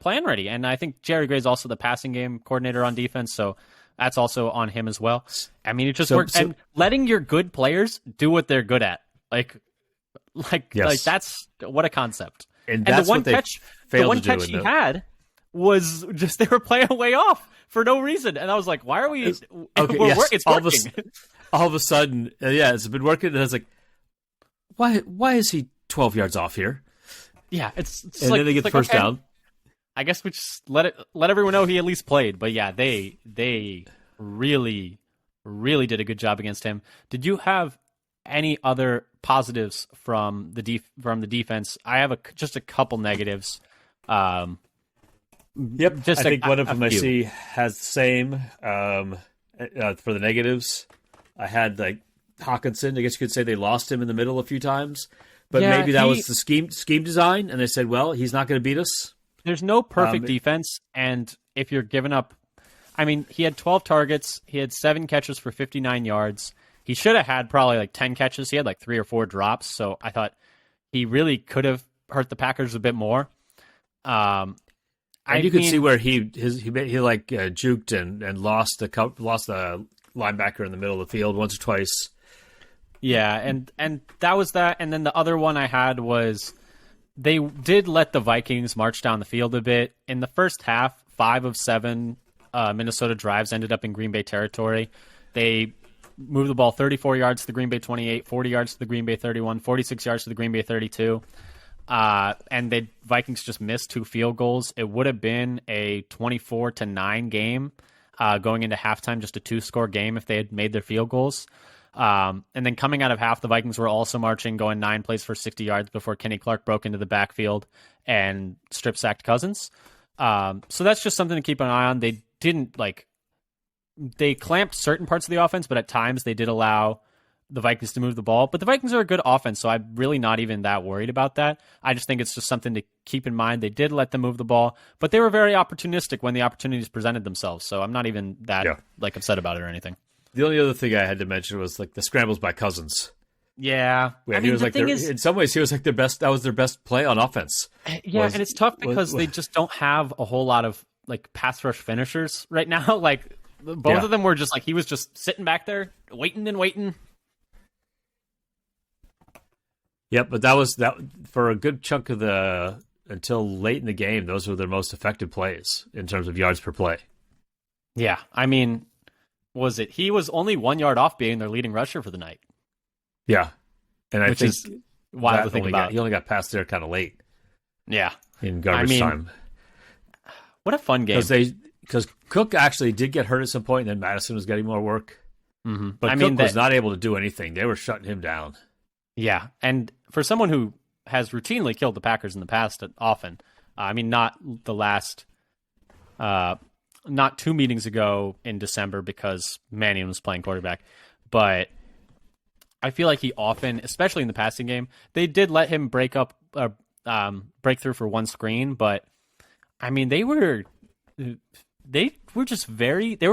plan ready. And I think Jerry Gray is also the passing game coordinator on defense, so that's also on him as well. I mean, it just worked. And letting your good players do what they're good at, like that's what a concept. And that's the one what they catch, failed the one to do catch he had was just they were playing way off for no reason, and I was like, "Why are we?" It's working. All of a sudden, it's been working, and I was like, "Why is he 12 yards off here?" Yeah, it's and like, then they get the first down. I guess we just let everyone know he at least played. But yeah, they really did a good job against him. Did you have any other positives from the defense? I have just a couple negatives. Yep, I think one of them I see has the same. For the negatives, I had like Hawkinson. I guess you could say they lost him in the middle a few times, but maybe that was the scheme design, and they said, "Well, he's not going to beat us." There's no perfect defense, and if you're giving up, I mean, he had 12 targets, he had 7 catches for 59 yards. He should have had probably like 10 catches. He had like 3 or 4 drops, so I thought he really could have hurt the Packers a bit more. And you could see where he juked and lost the linebacker in the middle of the field once or twice. Yeah, and that was that. And then the other one I had was they did let the Vikings march down the field a bit. In the first half, 5 of 7 Minnesota drives ended up in Green Bay territory. They moved the ball 34 yards to the Green Bay 28, 40 yards to the Green Bay 31, 46 yards to the Green Bay 32. And the Vikings just missed 2 field goals. It would have been a 24-9 game going into halftime, just a 2-score game if they had made their field goals. And then coming out of half, the Vikings were also marching, going 9 plays for 60 yards before Kenny Clark broke into the backfield and strip-sacked Cousins. So that's just something to keep an eye on. They didn't, they clamped certain parts of the offense, but at times they did allow the Vikings to move the ball. But the Vikings are a good offense, so I'm really not even that worried about that. I just think it's just something to keep in mind. They did let them move the ball, but they were very opportunistic when the opportunities presented themselves, so I'm not even that upset about it or anything. The only other thing I had to mention was the scrambles by Cousins. Yeah, I mean, in some ways, he was their best. That was their best play on offense. Yeah, and it's tough because they just don't have a whole lot of pass rush finishers right now. Both of them were just he was just sitting back there waiting and waiting. Yep, but that was for a good chunk of until late in the game. Those were their most effective plays in terms of yards per play. Yeah, I mean, he was only 1 yard off being their leading rusher for the night. Yeah, and I think is wild to think about. He only got past there kind of late. Yeah, in garbage time. What a fun game! Because Cook actually did get hurt at some point, and then Madison was getting more work. Mm-hmm. But Cook was not able to do anything. They were shutting him down. Yeah, and for someone who has routinely killed the Packers in the past often, I mean, not the last, not 2 meetings ago in December because Mannion was playing quarterback, but I feel like he often, especially in the passing game, they did let him break through for 1 screen, but I mean, they were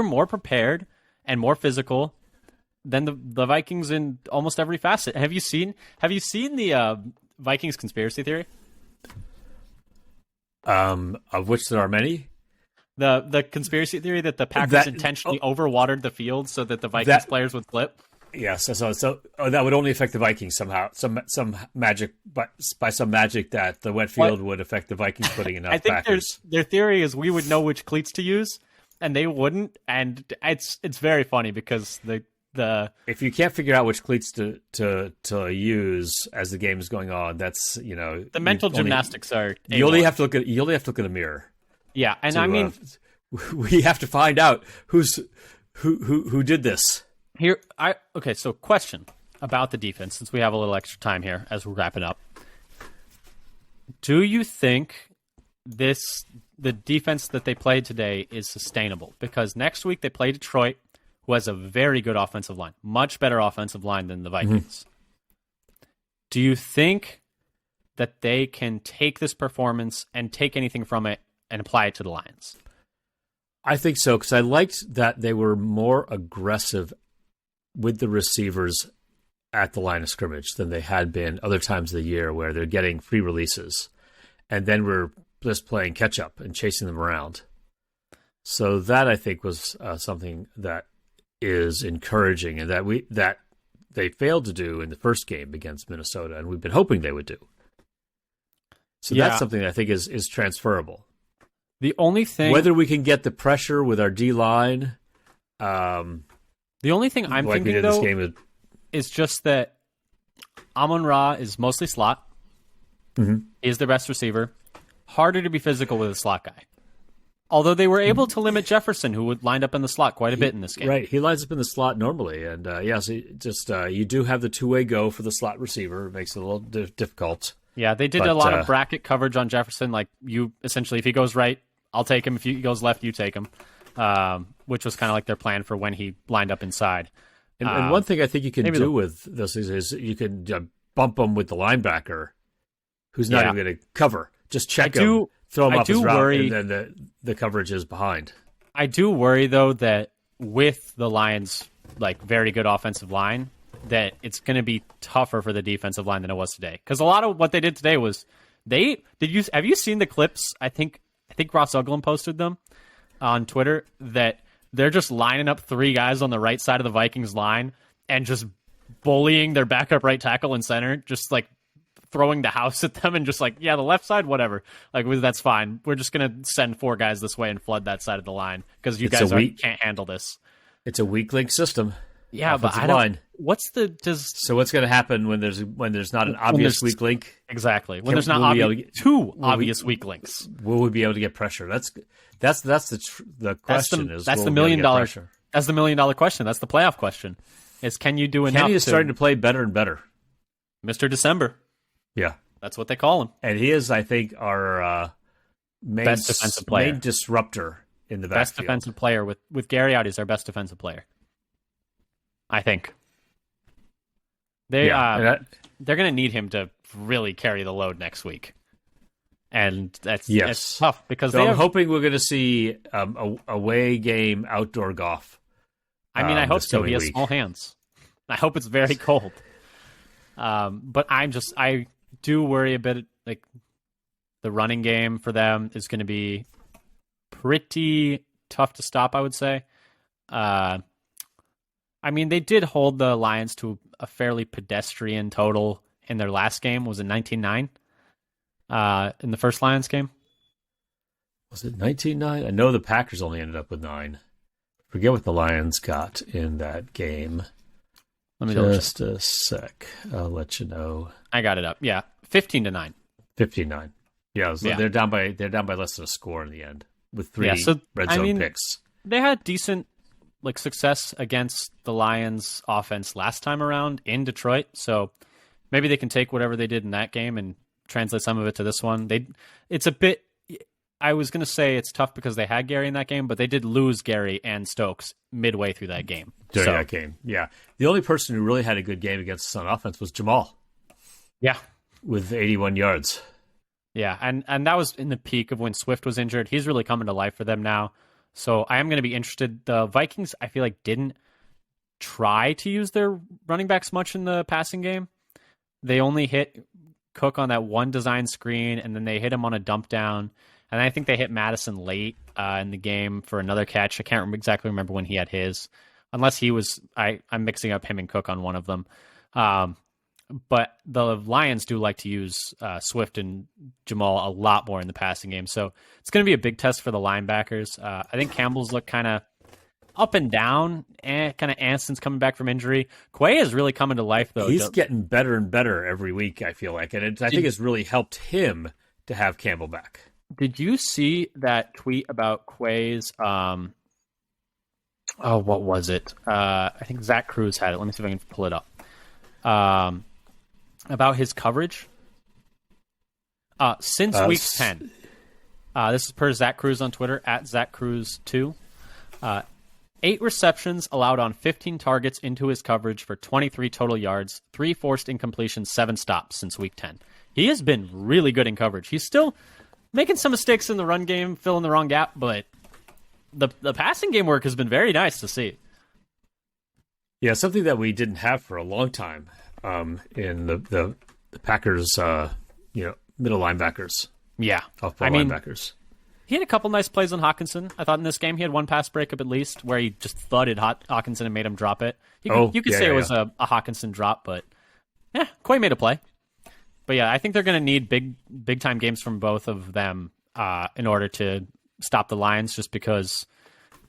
more prepared and more physical than the Vikings in almost every facet. Have you seen the Vikings conspiracy theory? Of which there are many. The conspiracy theory that the Packers intentionally overwatered the field so that the Vikings players would flip. Yes, so that would only affect the Vikings somehow. Some magic, but by some magic that the wet field would affect the Vikings putting enough. I think Packers. Their theory is we would know which cleats to use, and they wouldn't. And it's very funny because if you can't figure out which cleats to use as the game is going on, that's the mental gymnastics are. You only have to look at a mirror. Yeah, and I mean, we have to find out who did this. So question about the defense, since we have a little extra time here as we're wrapping up. Do you think the defense that they played today is sustainable? Because next week they play Detroit, who has a very good offensive line, much better offensive line than the Vikings. Mm-hmm. Do you think that they can take this performance and take anything from it and apply it to the Lions? I think so, because I liked that they were more aggressive with the receivers at the line of scrimmage than they had been other times of the year where they're getting free releases. And then we're just playing catch up and chasing them around. So that I think was something that is encouraging and that they failed to do in the first game against Minnesota, and we've been hoping they would do. So that's something that I think is transferable. The only thing, whether we can get the pressure with our D line, the only thing I'm like thinking though is just that Amon-Ra is mostly slot. Mm-hmm. He is the best receiver. Harder to be physical with a slot guy. Although they were able to limit Jefferson, who would line up in the slot quite a bit in this game. Right, he lines up in the slot normally, and so you do have the two-way go for the slot receiver. It makes it a little difficult. Yeah, they did a lot of bracket coverage on Jefferson. Like, you essentially, if he goes right, I'll take him. If he goes left, you take him, which was kind of like their plan for when he lined up inside. And one thing I think you can do with this is you can bump him with the linebacker, who's not even going to cover. Just check him, throw him off his route, and then the coverage is behind. I do worry, though, that with the Lions' very good offensive line, that it's going to be tougher for the defensive line than it was today. Because a lot of what they did today was have you seen the clips? I think Ross Uglum posted them on Twitter that they're just lining up three guys on the right side of the Vikings line and just bullying their backup right tackle and center, just throwing the house at them and just the left side, whatever. That's fine. We're just going to send four guys this way and flood that side of the line because you guys can't handle this. It's a weak link system. Yeah, but I don't. So what's going to happen when there's not an obvious weak link? Exactly. When there's not two obvious weak links, will we be able to get pressure? That's the question. That's the $1 million. That's the $1 million question. That's the playoff question. Is can you do enough? Kenny is starting to play better and better. Mr. December. Yeah, that's what they call him. And he is, I think, our best defensive player, main disruptor in the backfield. Best defensive player with Gary out. He's our best defensive player. I think they're going to need him to really carry the load next week, and that's tough because I'm hoping we're going to see away game outdoor golf. I mean, I hope so. He has small hands. I hope it's very cold. But I do worry a bit. The running game for them is going to be pretty tough to stop, I would say. I mean, they did hold the Lions to a fairly pedestrian total in their last game. Was it 19-9 in the first Lions game? Was it 19-9? I know the Packers only ended up with 9. Forget what the Lions got in that game. Let me just a sec. I'll let you know. I got it up. Yeah, 15-9. 15-9. Yeah, they're down by less than a score in the end with 3 red zone picks. They had decent success against the Lions offense last time around in Detroit. So maybe they can take whatever they did in that game and translate some of it to this one. I was going to say it's tough because they had Gary in that game, but they did lose Gary and Stokes midway through that game. During that game, yeah. The only person who really had a good game against the Sun offense was Jamal. Yeah. With 81 yards. Yeah, and that was in the peak of when Swift was injured. He's really coming to life for them now. So I am going to be interested. The Vikings, I feel like, didn't try to use their running backs much in the passing game. They only hit Cook on that one design screen, and then they hit him on a dump down. And I think they hit Madison late in the game for another catch. I can't exactly remember when he had his, unless he was. I'm mixing up him and Cook on one of them. But the Lions do like to use Swift and Jamal a lot more in the passing game. So it's going to be a big test for the linebackers. I think Campbell's look kind of up and down, kind of Anston's coming back from injury. Quay is really coming to life, though. He's getting better and better every week, I feel like. And I think it's really helped him to have Campbell back. Did you see that tweet about Quay's... what was it? I think Zach Cruz had it. Let me see if I can pull it up. About his coverage. Since week 10. This is per Zach Cruz on Twitter, at ZachCruz2. 8 receptions allowed on 15 targets into his coverage for 23 total yards, 3 forced incompletions, 7 stops since week 10. He has been really good in coverage. He's still making some mistakes in the run game, filling the wrong gap, but the passing game work has been very nice to see. Yeah, something that we didn't have for a long time in the Packers, middle linebackers, Yeah. off-ball linebackers. He had a couple nice plays on Hawkinson. I thought in this game he had one pass breakup at least where he just thudded Hawkinson and made him drop it. You could say it was a Hawkinson drop, but yeah, Quay made a play. But yeah, I think they're going to need big time games from both of them in order to stop the Lions, just because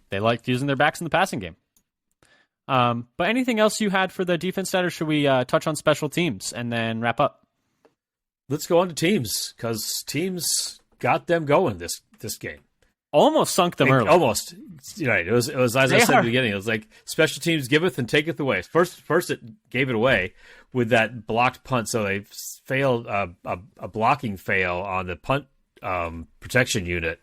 they like using their backs in the passing game. But anything else you had for the defense stat, or should we touch on special teams and then wrap up? Let's go on to teams, because teams got them going this game. Almost sunk them early. Almost. Right. It was as I said at the beginning, it was like special teams giveth and taketh away. First it gave it away with that blocked punt, so they failed a blocking fail on the punt protection unit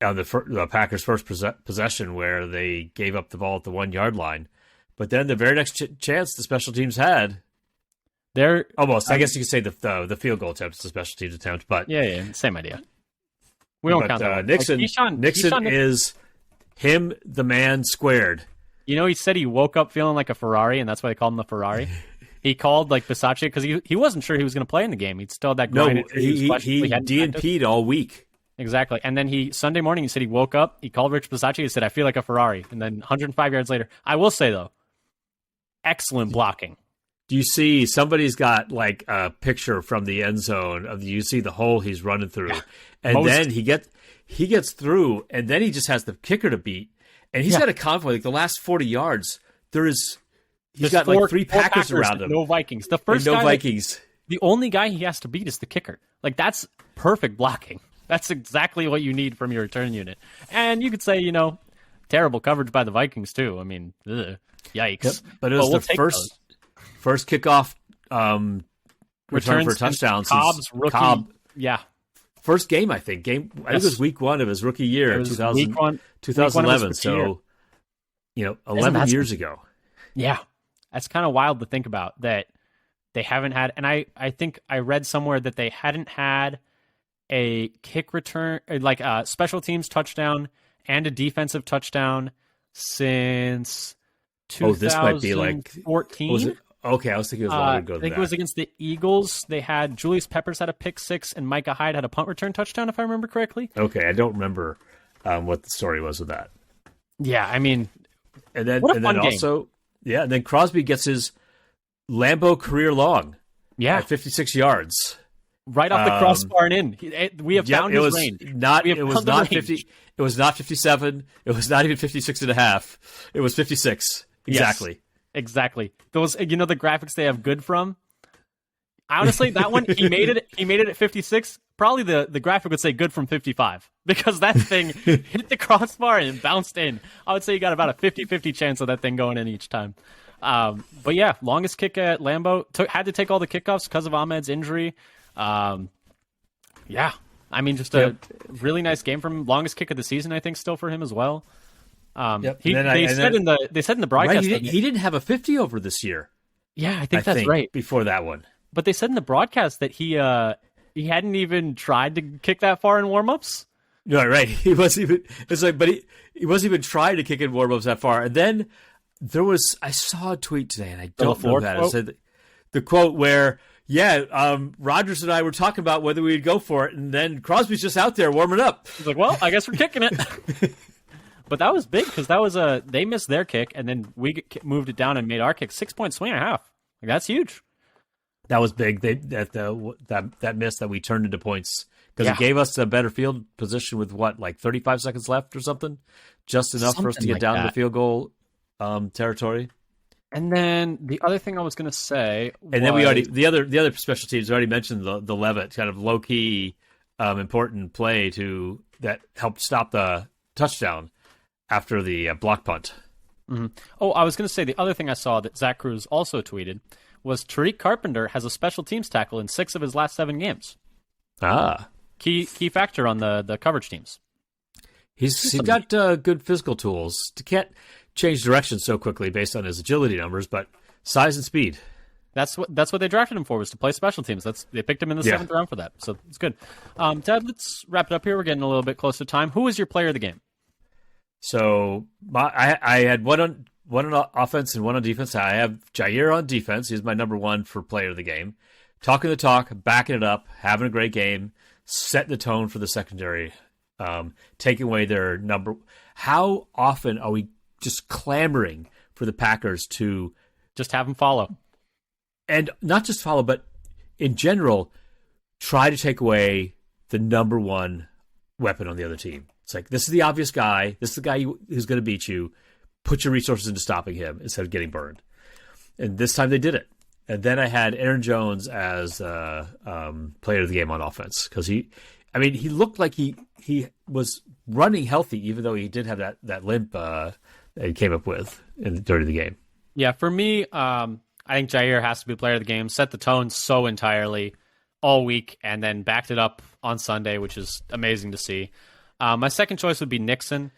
on the Packers' first possession, where they gave up the ball at the 1 yard line. But then the very next chance the special teams had, they're almost. I guess you could say the field goal attempt is a special teams attempt, but yeah, same idea. We don't count that. Nixon is him, the man squared. You know, he said he woke up feeling like a Ferrari, and that's why they called him the Ferrari. He called like Bisaccia because he wasn't sure he was going to play in the game. He'd still had that grind. No, he DNP'd all week. Exactly. And then Sunday morning, he said he woke up, he called Rich Bisaccia, he said, I feel like a Ferrari. And then 105 yards later, I will say, though, excellent blocking. Do you see somebody's got like a picture from the end zone of you see the hole he's running through, and then he gets through, and then he just has the kicker to beat, and he's got a convoy like the last 40 yards. He's got like three Packers around him. No Vikings. Vikings. The only guy he has to beat is the kicker. Like, that's perfect blocking. That's exactly what you need from your return unit. And you could say, terrible coverage by the Vikings too. I mean, yikes. Yep. But it was the first kickoff return for touchdowns. Cobb's rookie. Cobb. Yeah. First game, I think. I think it was week 1 of his rookie year, 2011. So, 11 years ago. Yeah. That's kind of wild to think about, that they haven't had, and I think I read somewhere that they hadn't had a kick return, like a special teams touchdown and a defensive touchdown since 2014. This might be like 14. Okay, I was thinking it was longer ago than that. I think it was against the Eagles. They had Julius Peppers had a pick 6 and Micah Hyde had a punt return touchdown, if I remember correctly. Okay, I don't remember what the story was with that. Yeah, I mean, and then also, and then Crosby gets his Lambeau career long. Yeah, at 56 yards. Right off the crossbar and in. We have found his range. It was not 50. It was not 57. It was not even 56 and a half. It was 56. Exactly. Yes, exactly. Those, the graphics they have good from. Honestly, that one, he made it at 56. Probably the graphic would say good from 55, because that thing hit the crossbar and bounced in. I would say you got about a 50-50 chance of that thing going in each time. But yeah, longest kick at Lambeau. Had to take all the kickoffs because of Ahmed's injury. I mean, just a really nice game from him. Longest kick of the season, I think, still for him as well. They said in the broadcast, right, he didn't have a 50 over this year. Yeah, I think that's right. Before that one, but they said in the broadcast that he hadn't even tried to kick that far in warmups. No, right. He wasn't even. It's like, but he wasn't even trying to kick in warmups that far. And then I saw a tweet today, and I don't know that. It said the quote where, Rodgers and I were talking about whether we'd go for it, and then Crosby's just out there warming up. He's like, well, I guess we're kicking it. But that was big, because that was they missed their kick, and then we moved it down and made our kick 6-point swing and a half. Like, that's huge. That was big. That miss that we turned into points, because it gave us a better field position with 35 seconds left or something, just enough for us to get down to the field goal territory. And then the other thing I was going to say, and then we already the other special teams already mentioned the Levitt kind of low key important play that helped stop the touchdown after the block punt. Mm-hmm. Oh, I was going to say the other thing I saw that Zach Cruz also tweeted was Tariq Carpenter has a special teams tackle in 6 of his last 7 games. Key factor on the coverage teams. He's got good physical tools. Can't change direction so quickly based on his agility numbers, but size and speed. That's what they drafted him for, was to play special teams. They picked him in the 7th round for that, so it's good. Dad, let's wrap it up here. We're getting a little bit close to time. Who was your player of the game? So I had one one on offense and one on defense. I have Jair on defense. He's my number one for player of the game. Talking the talk, backing it up, having a great game, setting the tone for the secondary, taking away their number. How often are we just clamoring for the Packers to just have them follow? And not just follow, but in general, try to take away the number one weapon on the other team. It's like, this is the obvious guy. This is the guy who's going to beat you. Put your resources into stopping him instead of getting burned. And this time they did it. And then I had Aaron Jones as player of the game on offense because he looked like he was running healthy, even though he did have that limp that he came up with during the game. Yeah, for me, I think Jair has to be player of the game. Set the tone so entirely all week, and then backed it up on Sunday, which is amazing to see. My second choice would be Nixon.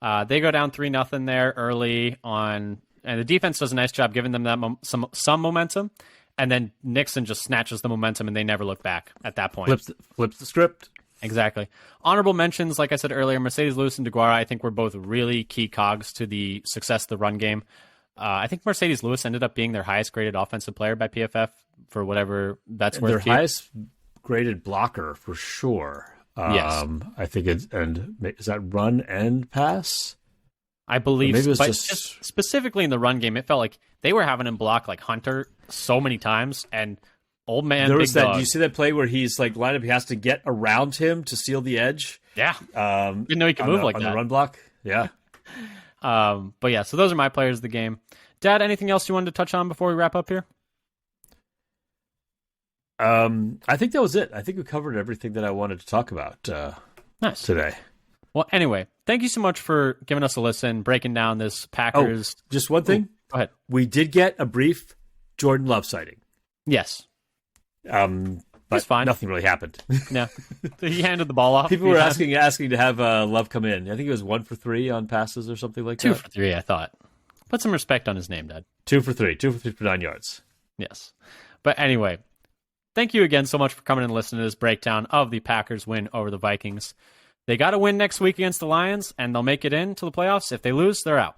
They go down 3-0 there early on, and the defense does a nice job giving them that some momentum. And then Nixon just snatches the momentum, and they never look back at that point. Flips the script. Exactly. Honorable mentions, like I said earlier, Mercedes Lewis and DeGuara, I think were both really key cogs to the success of the run game. I think Mercedes Lewis ended up being their highest graded offensive player by PFF for whatever that's worth. Their highest graded blocker for sure. Yes. I think is that run and pass? I believe, maybe it was but just specifically in the run game, it felt like they were having him block like Hunter so many times, and old man. There was big that. dog. Do you see that play where he's like lined up? He has to get around him to seal the edge. Yeah, didn't know he could move like that on the run block. Yeah. But yeah, so those are my players of the game. Dad, anything else you wanted to touch on before we wrap up here? I think that was it. I think we covered everything that I wanted to talk about Nice. today. Well, anyway, thank you so much for giving us a listen, breaking down this Packers. Oh, just one thing. Go ahead. We did get a brief Jordan Love sighting. Yes. But fine. Nothing really happened. Yeah. He handed the ball off. People were asking to have Love come in. I think it was 1 for 3 on passes or something like that. 2 for 3, I thought. Put some respect on his name, Dad. 2 for 3. 2 for 3 for 9 yards. Yes. But anyway, thank you again so much for coming and listening to this breakdown of the Packers win over the Vikings. They got to win next week against the Lions, and they'll make it into the playoffs. If they lose, they're out.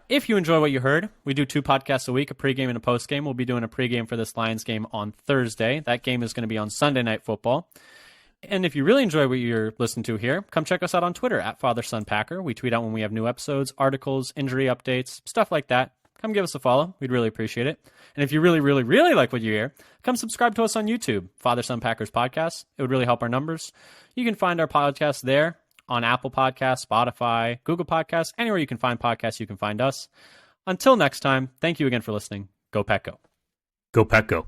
If you enjoy what you heard, we do 2 podcasts a week, a pregame and a postgame. We'll be doing a pregame for this Lions game on Thursday. That game is going to be on Sunday Night Football. And if you really enjoy what you're listening to here, come check us out on Twitter at FatherSonPacker. We tweet out when we have new episodes, articles, injury updates, stuff like that. Come give us a follow. We'd really appreciate it. And if you really, really, really like what you hear, come subscribe to us on YouTube, Father Son Packers Podcast. It would really help our numbers. You can find our podcast there on Apple Podcasts, Spotify, Google Podcasts, anywhere you can find podcasts, you can find us. Until next time, thank you again for listening. Go Pack Go. Go Pack Go.